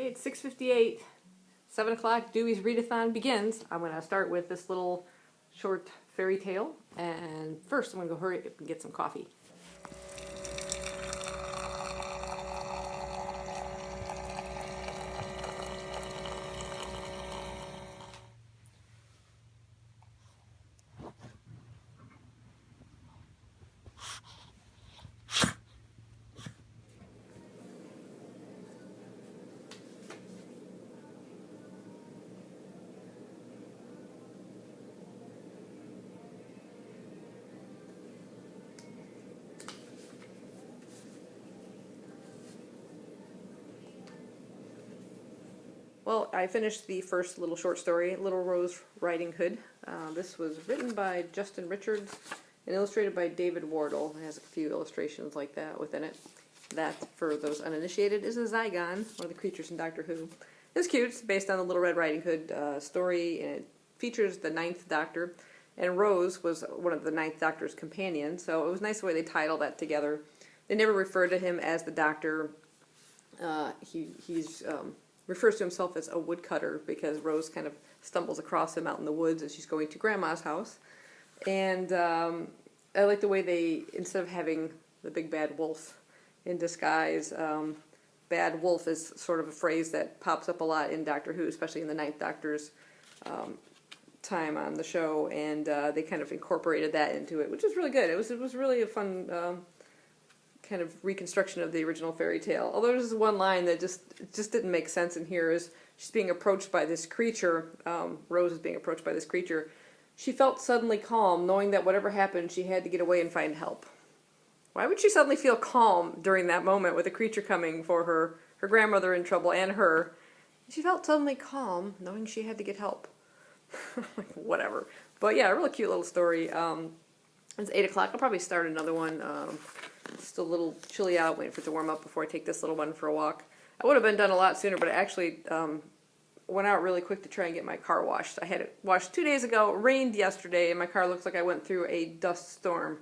Okay, it's 6:58, 7 o'clock, Dewey's Readathon begins. I'm going to start with this little short fairy tale, and first I'm going to go hurry up and get some coffee. Well, I finished the first little short story, Little Rose Riding Hood. This was written by Justin Richards and illustrated by David Wardle. It has a few illustrations like that within it. That, for those uninitiated, is a Zygon, one of the creatures in Doctor Who. It's cute. It's based on the Little Red Riding Hood story, and it features the Ninth Doctor. And Rose was one of the Ninth Doctor's companions, so it was nice the way they tied all that together. They never referred to him as the Doctor. He's refers to himself as a woodcutter because Rose kind of stumbles across him out in the woods as she's going to Grandma's house. And I like the way they, instead of having the big bad wolf in disguise, bad wolf is sort of a phrase that pops up a lot in Doctor Who, especially in the Ninth Doctor's time on the show, and they kind of incorporated that into it, which is really good. It was really a fun kind of reconstruction of the original fairy tale. Although there's one line that just didn't make sense in here, is she's being approached by this creature, Rose is being approached by this creature. She felt suddenly calm, knowing that whatever happened, she had to get away and find help. Why would she suddenly feel calm during that moment with a creature coming for her grandmother in trouble and her? She felt suddenly calm, knowing she had to get help. Like, whatever. But yeah, a really cute little story. It's 8 o'clock. I'll probably start another one. It's still a little chilly out, waiting for it to warm up before I take this little one for a walk. I would have been done a lot sooner, but I actually went out really quick to try and get my car washed. I had it washed 2 days ago. It rained yesterday, and my car looks like I went through a dust storm.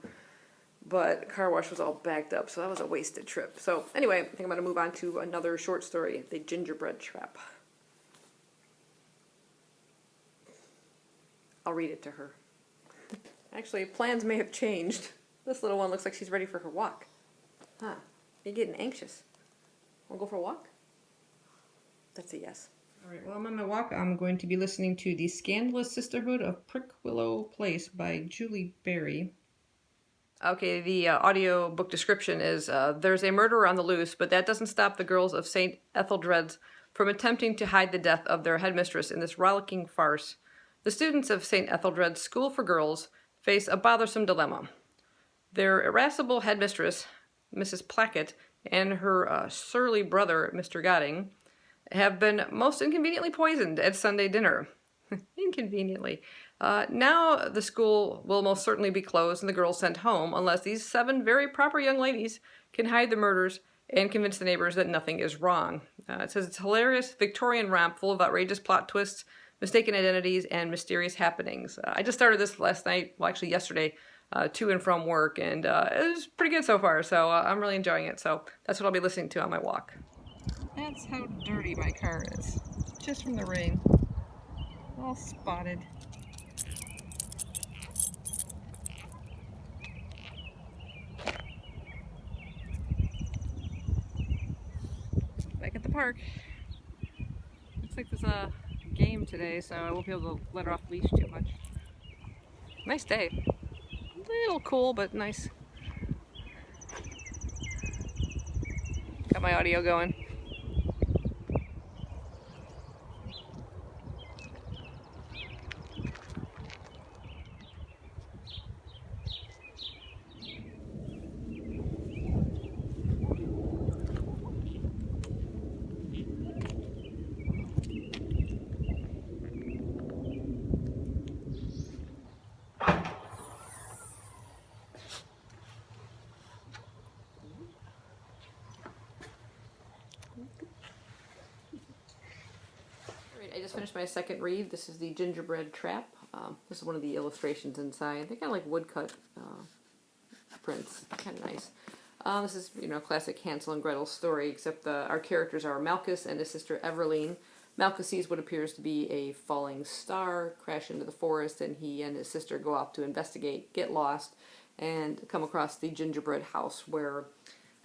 But the car wash was all backed up, so that was a wasted trip. So anyway, I think I'm going to move on to another short story, The Gingerbread Trap. I'll read it to her. Actually, plans may have changed. This little one looks like she's ready for her walk. Huh. You're getting anxious. Want to go for a walk? That's a yes. Alright, well, I'm on my walk. I'm going to be listening to The Scandalous Sisterhood of Prick Willow Place by Julie Berry. Okay, the audio book description is, there's a murderer on the loose, but that doesn't stop the girls of St. Etheldred's from attempting to hide the death of their headmistress in this rollicking farce. The students of St. Etheldred's School for Girls face a bothersome dilemma. Their irascible headmistress, Mrs. Plackett, and her surly brother, Mr. Godding, have been most inconveniently poisoned at Sunday dinner. Inconveniently. Now the school will most certainly be closed and the girls sent home unless these 7 very proper young ladies can hide the murders and convince the neighbors that nothing is wrong. It says it's a hilarious Victorian romp full of outrageous plot twists, mistaken identities, and mysterious happenings. I just started this last night, well actually yesterday, to and from work, and it was pretty good so far, so I'm really enjoying it. So that's what I'll be listening to on my walk. That's how dirty my car is, just from the rain. All spotted. Back at the park. Looks like there's a game today, so I won't be able to let her off leash too much. Nice day. A little cool, but nice. Got my audio going. I just finished my second read. This is The Gingerbread Trap. This is one of the illustrations inside. They're kind of like woodcut prints. Kind of nice. This is, classic Hansel and Gretel story, except our characters are Malchus and his sister Everline. Malchus sees what appears to be a falling star crash into the forest, and he and his sister go off to investigate, get lost, and come across the gingerbread house where,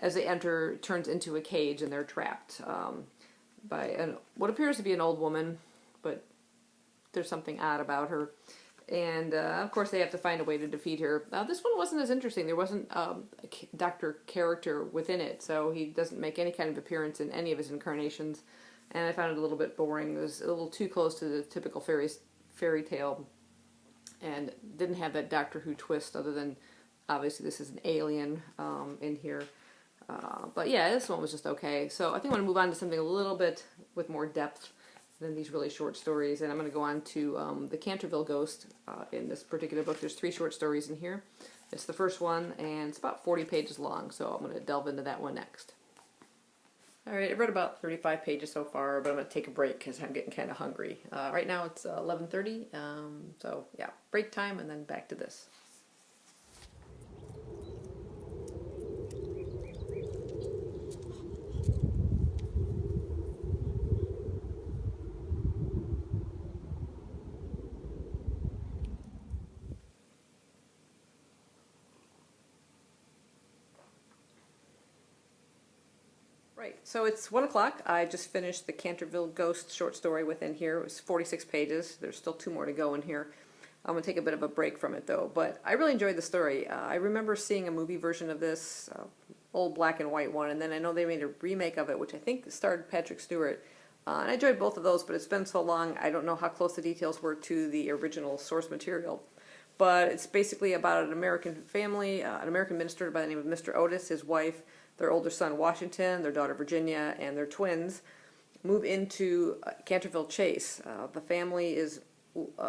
as they enter, it turns into a cage and they're trapped by what appears to be an old woman, but there's something odd about her. And, of course, they have to find a way to defeat her. This one wasn't as interesting. There wasn't a doctor character within it, so he doesn't make any kind of appearance in any of his incarnations. And I found it a little bit boring. It was a little too close to the typical fairy tale, and didn't have that Doctor Who twist, other than, obviously, this is an alien in here. But, yeah, this one was just okay. So I think I'm going to move on to something a little bit with more depth than these really short stories, and I'm going to go on to the Canterville Ghost. In this particular book, there's 3 short stories in here. It's the first one, and it's about 40 pages long, so I'm going to delve into that one next. Alright, I've read about 35 pages so far, but I'm going to take a break because I'm getting kind of hungry. Right now it's 11:30, so yeah, break time and then back to this. Right, so it's 1 o'clock. I just finished the Canterville Ghost short story within here. It was 46 pages. There's still 2 more to go in here. I'm going to take a bit of a break from it, though. But I really enjoyed the story. I remember seeing a movie version of this, old black and white one, and then I know they made a remake of it, which I think starred Patrick Stewart. And I enjoyed both of those, but it's been so long, I don't know how close the details were to the original source material. But it's basically about an American family, an American minister by the name of Mr. Otis, his wife, their older son Washington, their daughter Virginia, and their twins move into Canterville Chase. The family is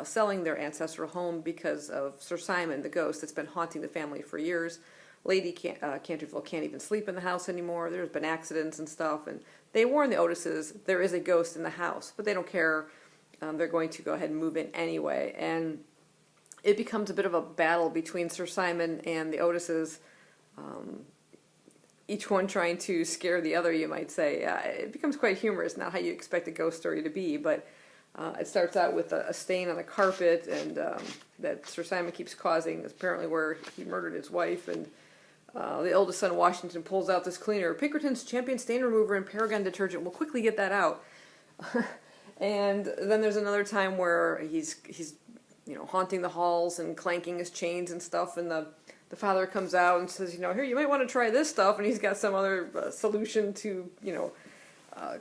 selling their ancestral home because of Sir Simon, the ghost that's been haunting the family for years. Lady Canterville can't even sleep in the house anymore. There's been accidents and stuff, and they warn the Otises there is a ghost in the house, but they don't care. They're going to go ahead and move in anyway, and it becomes a bit of a battle between Sir Simon and the Otises. Each one trying to scare the other, you might say. It becomes quite humorous, not how you expect a ghost story to be, but it starts out with a stain on the carpet, and that Sir Simon keeps causing, apparently where he murdered his wife, and the oldest son, Washington, pulls out this cleaner, Pinkerton's Champion Stain Remover and Paragon Detergent. We'll quickly get that out. And then there's another time where he's haunting the halls and clanking his chains and stuff, and the father comes out and says, here, you might want to try this stuff, and he's got some other solution to,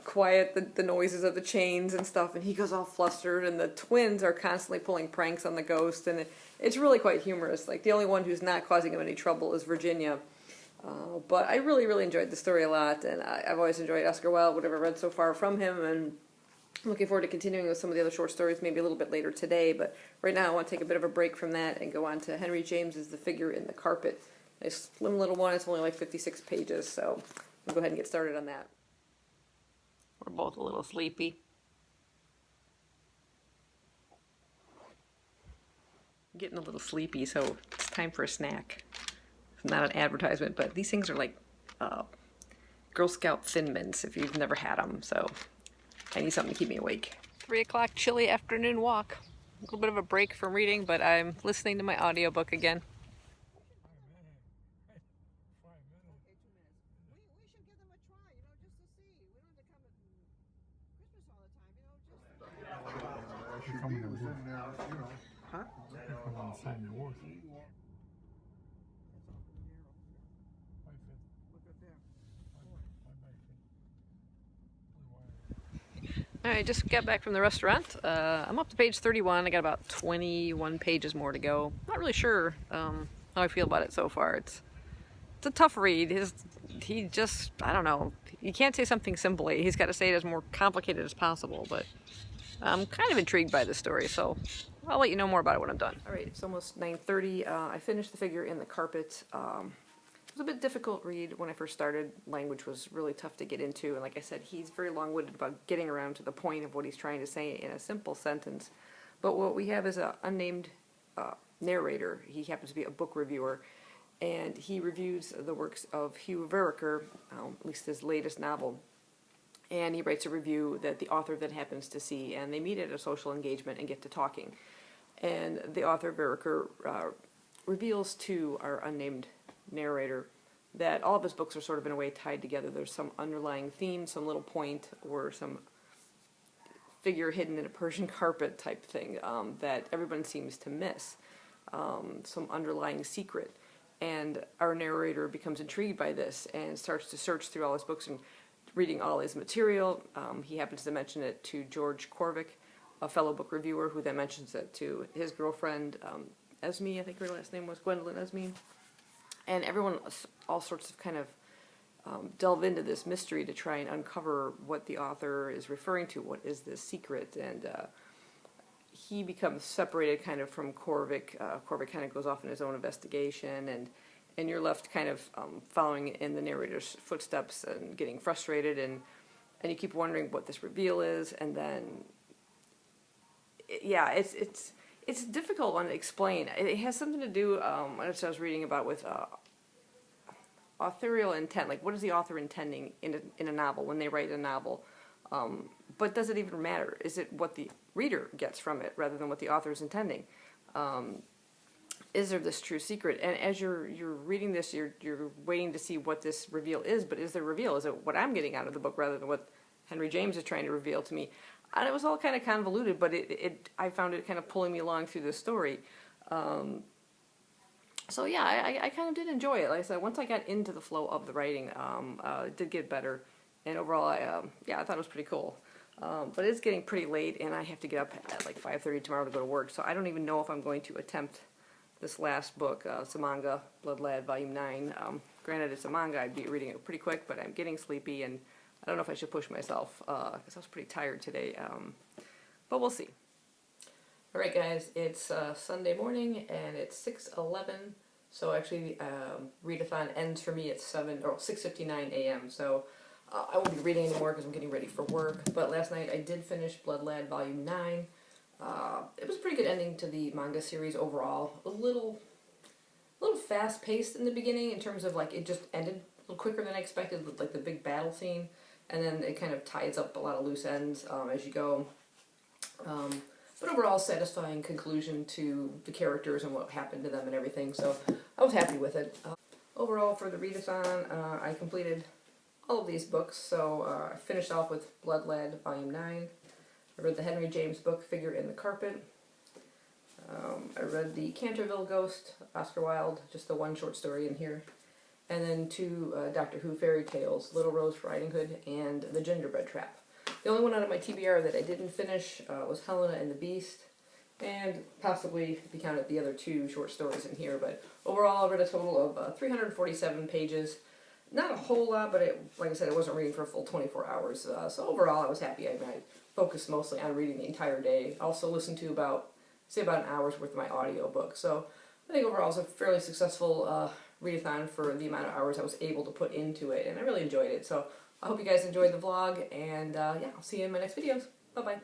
quiet the noises of the chains and stuff, and he goes all flustered, and the twins are constantly pulling pranks on the ghost, and it's really quite humorous. Like, the only one who's not causing him any trouble is Virginia. But I really, really enjoyed the story a lot, and I've always enjoyed Oscar Wilde, whatever I've read so far from him, and I'm looking forward to continuing with some of the other short stories, maybe a little bit later today, but right now I want to take a bit of a break from that and go on to Henry James's The Figure in the Carpet. A slim little one, it's only like 56 pages, so we'll go ahead and get started on that. We're both a little sleepy. I'm getting a little sleepy, so it's time for a snack. It's not an advertisement, but these things are like Girl Scout Thin Mints if you've never had them, so I need something to keep me awake. 3 o'clock chilly afternoon walk. A little bit of a break from reading, but I'm listening to my audiobook again. Huh? Alright, just got back from the restaurant. I'm up to page 31. I got about 21 pages more to go. Not really sure how I feel about it so far. It's a tough read. He just, I don't know. You can't say something simply. He's got to say it as more complicated as possible, but I'm kind of intrigued by this story, so I'll let you know more about it when I'm done. Alright, it's almost 9:30. I finished The Figure in the Carpet. It was a bit difficult read when I first started. Language was really tough to get into, and like I said, he's very long-winded about getting around to the point of what he's trying to say in a simple sentence. But what we have is an unnamed narrator. He happens to be a book reviewer, and he reviews the works of Hugh Vereker, at least his latest novel. And he writes a review that the author then happens to see, and they meet at a social engagement and get to talking. And the author, Vereker, reveals to our unnamed narrator that all of his books are sort of in a way tied together. There's some underlying theme, some little point, or some figure hidden in a Persian carpet type thing that everyone seems to miss, some underlying secret. And our narrator becomes intrigued by this and starts to search through all his books and reading all his material. He happens to mention it to George Corvick, a fellow book reviewer, who then mentions it to his girlfriend, Esme, I think her last name was Gwendolyn Esme. And everyone, all sorts of kind of delve into this mystery to try and uncover what the author is referring to. What is this secret? And he becomes separated kind of from Corvick. Corvick kind of goes off in his own investigation, and you're left kind of following in the narrator's footsteps and getting frustrated, and you keep wondering what this reveal is, and then, yeah, it's a difficult one to explain. It has something to do, as I was reading about, with authorial intent. Like, what is the author intending in a novel when they write a novel? But does it even matter? Is it what the reader gets from it rather than what the author is intending? Is there this true secret? And as you're reading this, you're waiting to see what this reveal is. But is there a reveal? Is it what I'm getting out of the book rather than what Henry James is trying to reveal to me? And it was all kind of convoluted, but I found it kind of pulling me along through the story. So yeah, I kind of did enjoy it. Like I said, once I got into the flow of the writing, it did get better. And overall, I thought it was pretty cool. But it's getting pretty late, and I have to get up at like 5:30 tomorrow to go to work. So I don't even know if I'm going to attempt this last book. It's a manga, Blood Lad, Volume 9. Granted, it's a manga. I'd be reading it pretty quick, but I'm getting sleepy, and I don't know if I should push myself, because I was pretty tired today. But we'll see. Alright guys, it's Sunday morning, and it's 6:11. So actually, Readathon ends for me at 6:59 a.m. So I won't be reading anymore because I'm getting ready for work. But last night I did finish Blood Lad Volume 9. It was a pretty good ending to the manga series overall. A little fast-paced in the beginning in terms of, like, it just ended a little quicker than I expected with, like, the big battle scene. And then it kind of ties up a lot of loose ends as you go. But overall, satisfying conclusion to the characters and what happened to them and everything. So I was happy with it. Overall, for the Readathon, I completed all of these books. So I finished off with Blood Lad Volume 9. I read the Henry James book, Figure in the Carpet. I read the Canterville Ghost, Oscar Wilde, just the one short story in here. And then 2 Doctor Who fairy tales, Little Rose Riding Hood and The Gingerbread Trap. The only one out of my TBR that I didn't finish was Helena and the Beast, and possibly, if you counted, the other 2 short stories in here. But overall, I read a total of 347 pages. Not a whole lot, but like I said, I wasn't reading for a full 24 hours. So overall, I was happy. I focused mostly on reading the entire day. I also listened to about an hour's worth of my audiobook. So I think overall it was a fairly successful readathon for the amount of hours I was able to put into it, and I really enjoyed it. So I hope you guys enjoyed the vlog, and yeah, I'll see you in my next videos. Bye-bye.